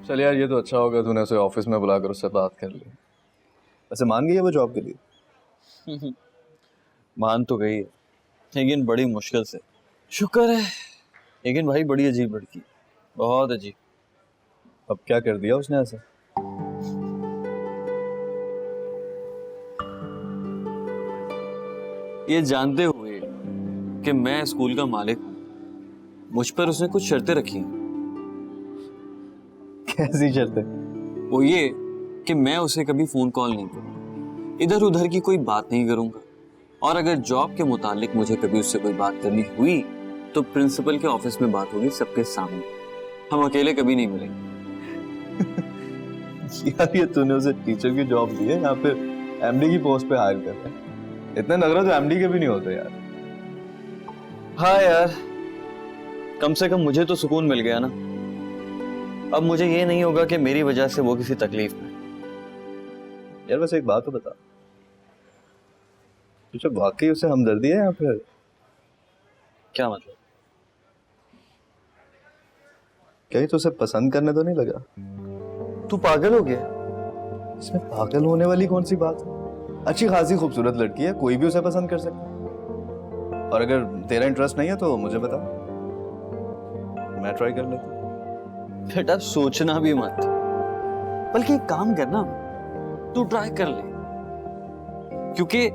चल यार, ये तो अच्छा होगा तूने उसे ऑफिस में बुलाकर उससे बात कर ली। वैसे मान गई है वो जॉब के लिए? मान तो गई है, लेकिन बड़ी मुश्किल से। शुक्र है। लेकिन भाई बड़ी अजीब लड़की, बहुत अजीब। अब क्या कर दिया उसने ऐसा? ये जानते हुए कि मैं स्कूल का मालिक हूँ, मुझ पर उसने कुछ शर्तें रखी हैं। कैसी शर्तें? वो ये कि मैं उसे कभी फोन कॉल नहीं करूंगा, इधर उधर की कोई बात नहीं करूंगा, और अगर जॉब के मुतालिक मुझे कभी उससे कोई बात करनी हुई तो प्रिंसिपल के ऑफिस में बात होगी, सबके सामने। हम अकेले कभी नहीं मिलेंगे। यार ये तूने उसे टीचर की जॉब दी है, यहाँ पे एमडी की पोस्ट पे हायर कर रहा है। इतने नखरे तो एमडी के भी नहीं होते यार। हाँ यार, कम से कम मुझे तो सुकून मिल गया ना। अब मुझे ये नहीं होगा कि मेरी वजह से वो किसी तकलीफ में। यार वैसे एक बात तो बता, तुझे वाकई उससे हमदर्दी है या फिर? क्या मतलब? कहीं तो उसे पसंद करने तो नहीं लगा? तू पागल हो गया? इसमें पागल होने वाली कौन सी बात है? अच्छी खासी खूबसूरत लड़की है, कोई भी उसे पसंद कर सकता है। और अगर तेरा इंटरेस्ट नहीं है तो मुझे बता, मैं ट्राई कर लेता हूँ। बेटा सोचना भी मत, बल्कि एक काम करना, तू ट्राई कर ले। क्योंकि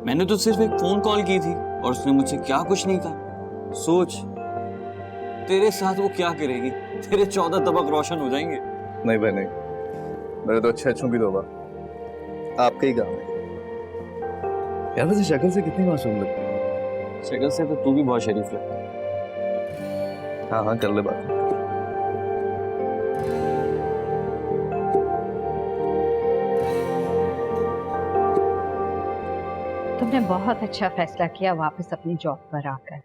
मैंने तो सिर्फ एक फोन कॉल की थी और उसने मुझसे क्या कुछ नहीं कहा। सोच, तेरे साथ वो क्या करेगी? तेरे 14 तबक रोशन हो जाएंगे। नहीं भाई नहीं, मेरे तो अच्छे की दोबा आपके ही काम है। यार वैसे शक्ल से कितनी मासूम लगती है। शक्ल से तो तू भी बहुत शरीफ लगता है। हाँ हाँ कर ले बात। तुमने बहुत अच्छा फैसला किया वापस अपनी जॉब पर आकर।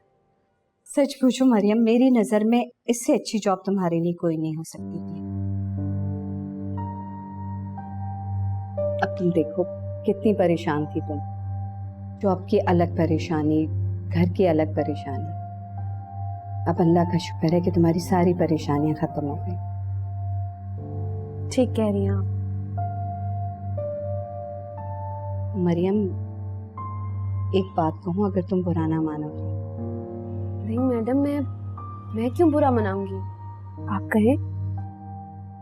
सच पूछो मरियम, मेरी नजर में इससे अच्छी जॉब तुम्हारे लिए कोई नहीं हो सकती थी। अब तुम देखो कितनी परेशान थी तुम, जॉब की अलग परेशानी, घर की अलग परेशानी। अब अल्लाह का शुक्र है कि तुम्हारी सारी परेशानियां खत्म हो गई। ठीक कह रही हैं आप। मरियम एक बात कहूँ, अगर तुम बुरा ना मानो तो। नहीं मैडम, मैं क्यों बुरा मनाऊंगी, आप कहें।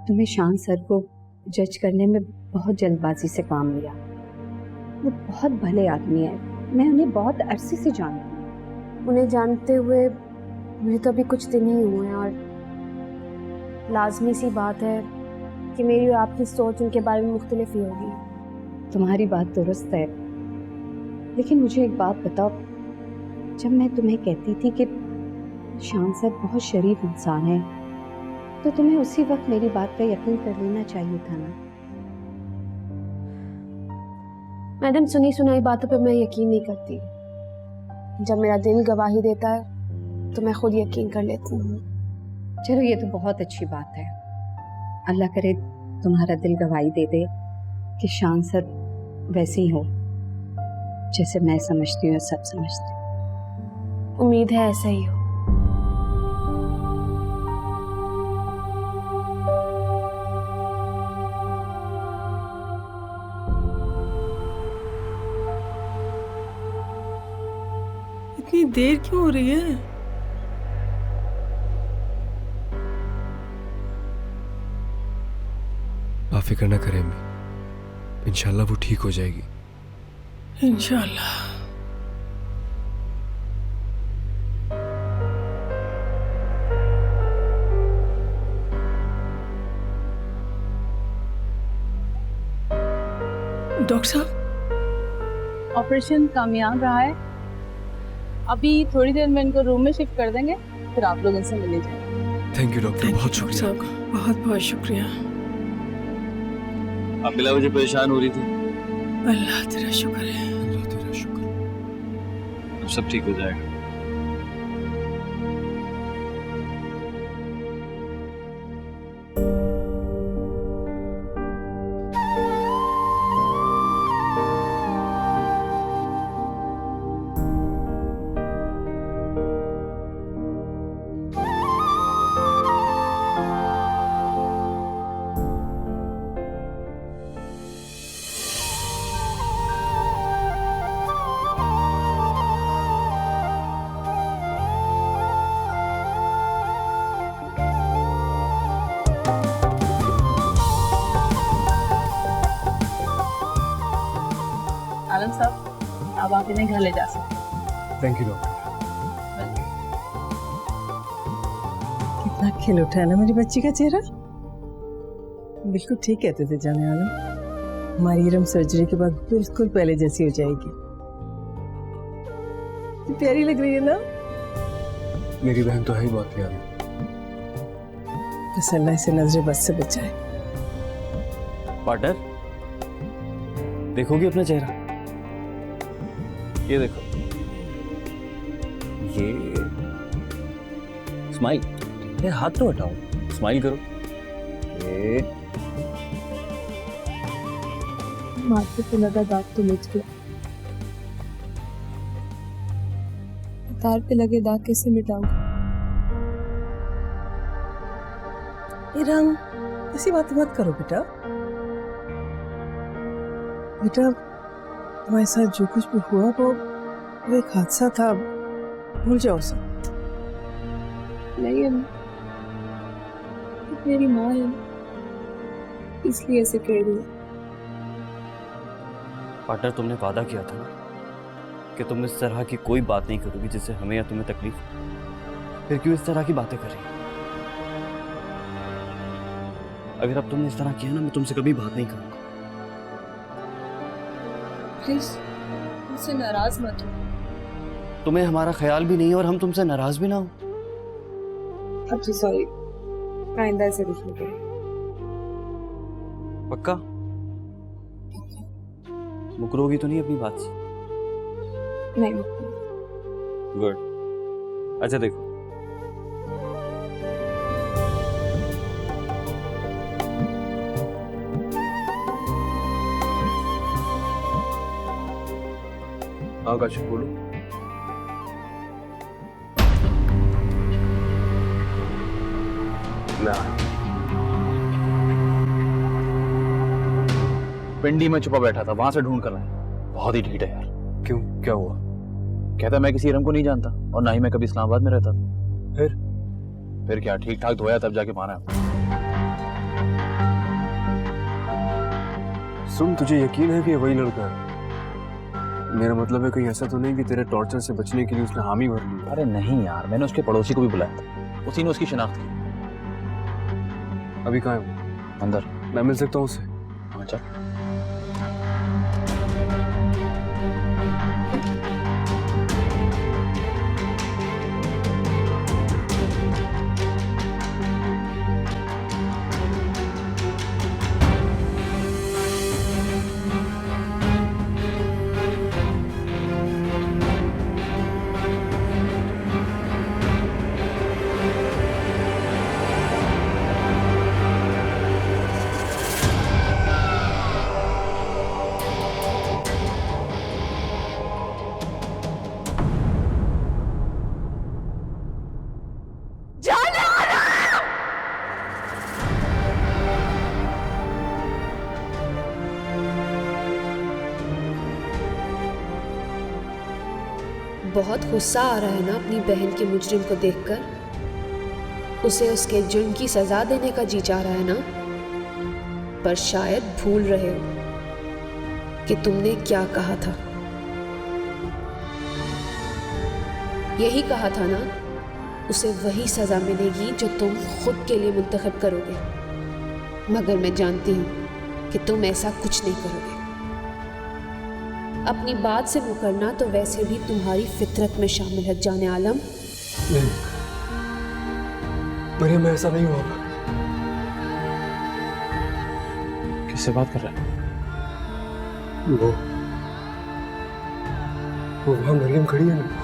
तुम्हें शान सर को जज करने में बहुत जल्दबाजी से काम लिया। वो बहुत भले आदमी है, मैं उन्हें बहुत अरसे से जानती हूँ। उन्हें जानते हुए मुझे तो अभी कुछ दिन ही हुए हैं, और लाजमी सी बात है कि मेरी और आपकी सोच उनके बारे में मुख्तलिफ ही होगी। तुम्हारी बात दुरुस्त है, लेकिन मुझे एक बात बताओ, जब मैं तुम्हें कहती थी कि शान सर बहुत शरीफ इंसान है, तो तुम्हें उसी वक्त मेरी बात पर यकीन कर लेना चाहिए था ना। मैडम सुनी सुनाई बातों पे मैं यकीन नहीं करती। जब मेरा दिल गवाही देता है तो मैं खुद यकीन कर लेती हूँ। चलो ये तो बहुत अच्छी बात है। अल्लाह करे तुम्हारा दिल गवाही दे दे कि शान सर वैसे ही हो जैसे मैं समझती हूँ, सब समझती हूँ। उम्मीद है ऐसा ही हो। इतनी देर क्यों हो रही है? आप फिक्र ना करें अम्मी, इंशाल्लाह वो ठीक हो जाएगी। इंशाल्लाह। डॉक्टर साहब, ऑपरेशन कामयाब रहा है। अभी थोड़ी देर में इनको रूम में शिफ्ट कर देंगे, फिर आप लोग इनसे मिले जाएंगे। थैंक यू डॉक्टर, बहुत शुक्रिया आपका, बहुत बहुत शुक्रिया। अब बिला मुझे परेशान हो रही थी। अल्लाह तेरा शुक्र है। अल्लाह तेरा शुक्र। अब सब ठीक हो जाएगा। आप इन्हें घर ले जा सकते थैंक यू डॉक्टर। कितना खिल उठा है ना मेरी बच्ची का चेहरा। बिल्कुल ठीक कहते थे जाने आलम, हमारी इरम सर्जरी के बाद बिल्कुल पहले जैसी हो जाएगी। ये प्यारी लग रही है ना। मेरी बहन तो है ही बहुत प्यारी। बस अल्लाह इसे नजर बद से बचाए। पार्टनर, देखोगे अपना चेहरा? ये देखो, ये स्माइल। ये हाथ तो हटाओ, स्माइल करो। ये माथे पे लगा दाग तो मिट गया, तार पे लगे दाग कैसे मिटाऊंगा? इरम, ऐसी बात मत करो बेटा। बेटा, तुम्हारे साथ जो कुछ भी हुआ वो एक हादसा था, भूल जाओ सब। नहीं अम्मी, मेरी माँ है इसलिए ऐसे कह रही है। पार्टनर, तुमने वादा किया था ना कि तुम इस तरह की कोई बात नहीं करोगी जिससे हमें या तुम्हें तकलीफ हो। फिर क्यों इस तरह की बातें कर रही हो? अगर अब तुमने इस तरह किया ना, मैं तुमसे कभी बात नहीं करूंगा। प्लीज मुझसे नाराज मत हो। तुम्हें हमारा ख्याल भी नहीं है और हम तुमसे नाराज भी ना हो। अब तो सॉरी, आइंदा ऐसे कुछ नहीं करें। पक्का? मुकरोगी तो नहीं अपनी बात से? नहीं। गुड। अच्छा देखो, हाँ काशिफ बोलो। पिंडी में छुपा बैठा था, वहां से ढूंढ कर आया। बहुत ही ढीठ है यार। क्यों, क्या हुआ? कहता मैं किसी इरम को नहीं जानता और ना ही मैं कभी इस्लामाबाद में रहता था। फिर क्या, ठीक ठाक धोया तब जाके मारा। सुन, तुझे यकीन है कि ये वही लड़का है? मेरा मतलब है कहीं ऐसा तो नहीं कि तेरे टॉर्चर से बचने के लिए उसने हामी भर ली? अरे नहीं यार, मैंने उसके पड़ोसी को भी बुलाया था, उसी ने उसकी शिनाख्त की। अभी कहाँ है वो? अंदर। मैं मिल सकता हूँ उससे? हाँ चल। बहुत गुस्सा आ रहा है ना अपनी बहन के मुजरिम को देखकर? उसे उसके जुर्म की सजा देने का जी चाह रहा है ना? पर शायद भूल रहे हो कि तुमने क्या कहा था। यही कहा था ना, उसे वही सजा मिलेगी जो तुम खुद के लिए मुंतखब करोगे। मगर मैं जानती हूं कि तुम ऐसा कुछ नहीं करोगे। अपनी बात से मुकरना तो वैसे भी तुम्हारी फितरत में शामिल है जाने आलम। नहीं मरियम, ऐसा नहीं होगा। किससे बात कर रहा है? वो वहां मरियम खड़ी है ना।